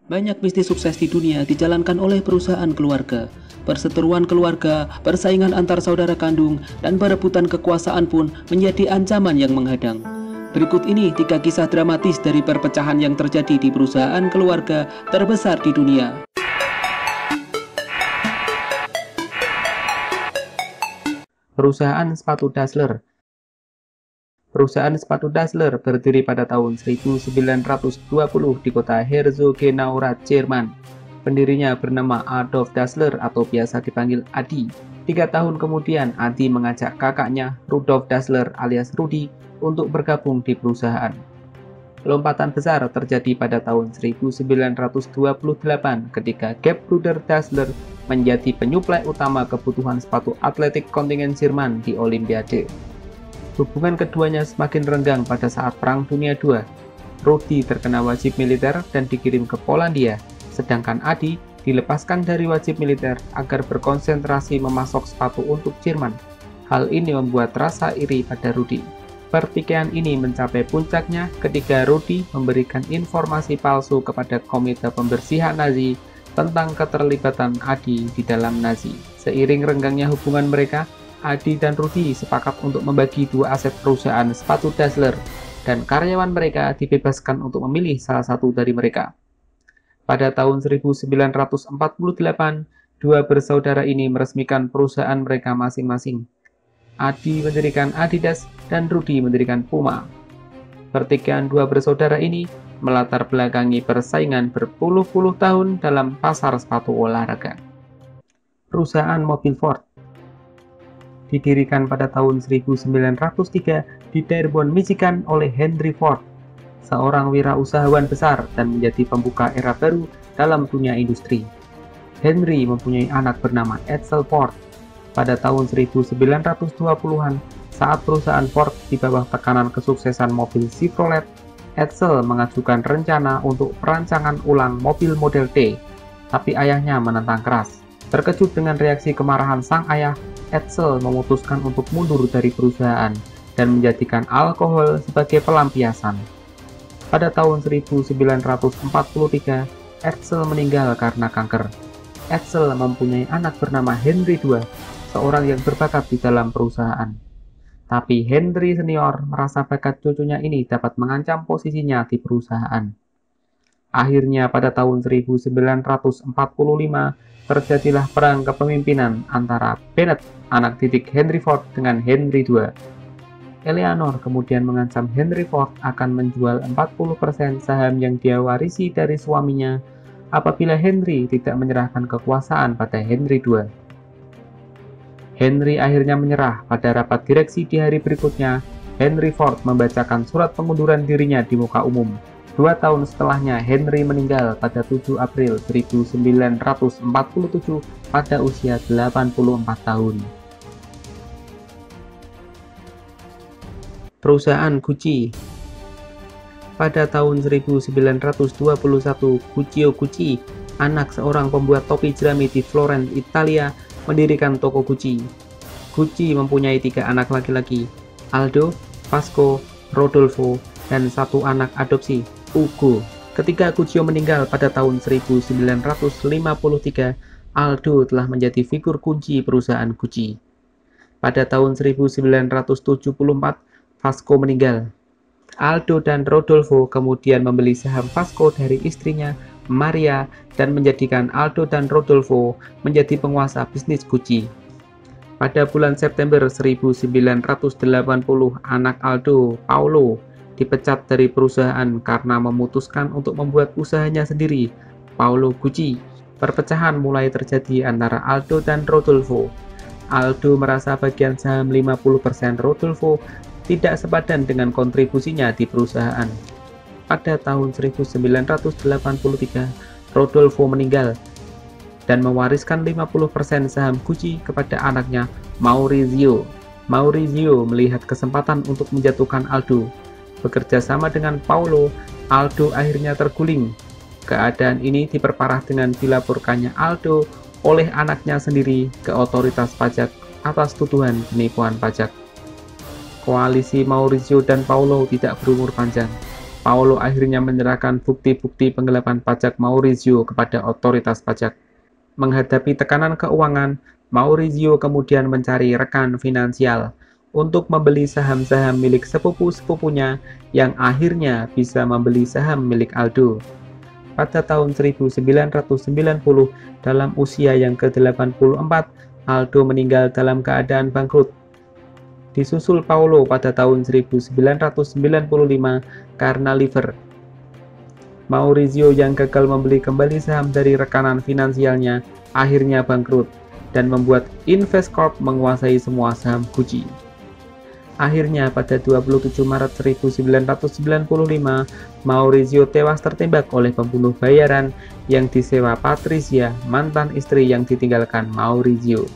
Banyak bisnis sukses di dunia dijalankan oleh perusahaan keluarga. Perseteruan keluarga, persaingan antar saudara kandung, dan perebutan kekuasaan pun menjadi ancaman yang menghadang. Berikut ini 3 kisah dramatis dari perpecahan yang terjadi di perusahaan keluarga terbesar di dunia. Perusahaan sepatu Dassler. Perusahaan sepatu Dassler berdiri pada tahun 1920 di kota Herzogenaurach, Jerman. Pendirinya bernama Adolf Dassler atau biasa dipanggil Adi. 3 tahun kemudian, Adi mengajak kakaknya, Rudolf Dassler alias Rudi, untuk bergabung di perusahaan. Lompatan besar terjadi pada tahun 1928 ketika Gebr. Dassler menjadi penyuplai utama kebutuhan sepatu atletik kontingen Jerman di Olimpiade. Hubungan keduanya semakin renggang pada saat Perang Dunia II. Rudi terkena wajib militer dan dikirim ke Polandia, sedangkan Adi dilepaskan dari wajib militer agar berkonsentrasi memasok sepatu untuk Jerman. Hal ini membuat rasa iri pada Rudi. Pertikaian ini mencapai puncaknya ketika Rudi memberikan informasi palsu kepada Komite Pembersihan Nazi tentang keterlibatan Adi di dalam Nazi. Seiring renggangnya hubungan mereka, Adi dan Rudi sepakat untuk membagi 2 aset perusahaan sepatu Dassler, dan karyawan mereka dibebaskan untuk memilih salah satu dari mereka. Pada tahun 1948, 2 bersaudara ini meresmikan perusahaan mereka masing-masing. Adi mendirikan Adidas dan Rudi mendirikan Puma. Pertikaian 2 bersaudara ini melatar belakangi persaingan berpuluh-puluh tahun dalam pasar sepatu olahraga. Perusahaan mobil Ford didirikan pada tahun 1903 di Dearborn, Michigan oleh Henry Ford, seorang wirausahawan besar dan menjadi pembuka era baru dalam dunia industri. Henry mempunyai anak bernama Edsel Ford. Pada tahun 1920-an, saat perusahaan Ford di bawah tekanan kesuksesan mobil Chevrolet, Edsel mengajukan rencana untuk perancangan ulang mobil model T, tapi ayahnya menentang keras. Terkejut dengan reaksi kemarahan sang ayah, Edsel memutuskan untuk mundur dari perusahaan dan menjadikan alkohol sebagai pelampiasan. Pada tahun 1943, Edsel meninggal karena kanker. Edsel mempunyai anak bernama Henry II, seorang yang berbakat di dalam perusahaan. Tapi Henry senior merasa bakat cucunya ini dapat mengancam posisinya di perusahaan. Akhirnya pada tahun 1945 terjadilah perang kepemimpinan antara Bennett, anak didik Henry Ford, dengan Henry II. Eleanor kemudian mengancam Henry Ford akan menjual 40% saham yang dia warisi dari suaminya apabila Henry tidak menyerahkan kekuasaan pada Henry II. Henry akhirnya menyerah. Pada rapat direksi di hari berikutnya, Henry Ford membacakan surat pengunduran dirinya di muka umum. 2 tahun setelahnya, Henry meninggal pada 7 April 1947 pada usia 84 tahun. Perusahaan Gucci. Pada tahun 1921, Guccio Gucci, anak seorang pembuat topi jerami di Florence, Italia, mendirikan toko Gucci. Gucci mempunyai 3 anak laki-laki, Aldo, Vasco, Rodolfo, dan 1 anak adopsi, Ugo. Ketika Guccio meninggal pada tahun 1953, Aldo telah menjadi figur kunci perusahaan Gucci. Pada tahun 1974, Vasco meninggal. Aldo dan Rodolfo kemudian membeli saham Vasco dari istrinya, Maria, dan menjadikan Aldo dan Rodolfo menjadi penguasa bisnis Gucci. Pada bulan September 1980, anak Aldo, Paulo, dipecat dari perusahaan karena memutuskan untuk membuat usahanya sendiri, Paulo Gucci. Perpecahan mulai terjadi antara Aldo dan Rodolfo. Aldo merasa bagian saham 50% Rodolfo tidak sepadan dengan kontribusinya di perusahaan. Pada tahun 1983, Rodolfo meninggal dan mewariskan 50% saham Gucci kepada anaknya, Maurizio. Maurizio melihat kesempatan untuk menjatuhkan Aldo. Bekerja sama dengan Paulo, Aldo akhirnya terguling. Keadaan ini diperparah dengan dilaporkannya Aldo oleh anaknya sendiri ke otoritas pajak atas tuduhan penipuan pajak. Koalisi Maurizio dan Paulo tidak berumur panjang. Paolo akhirnya menyerahkan bukti-bukti penggelapan pajak Maurizio kepada otoritas pajak. Menghadapi tekanan keuangan, Maurizio kemudian mencari rekan finansial untuk membeli saham-saham milik sepupu-sepupunya yang akhirnya bisa membeli saham milik Aldo. Pada tahun 1990, dalam usia yang ke-84, Aldo meninggal dalam keadaan bangkrut. Disusul Paolo pada tahun 1995 karena liver. Maurizio yang gagal membeli kembali saham dari rekanan finansialnya akhirnya bangkrut dan membuat Investcorp menguasai semua saham Gucci. Akhirnya pada 27 Maret 1995, Maurizio tewas tertembak oleh pembunuh bayaran yang disewa Patricia, mantan istri yang ditinggalkan Maurizio.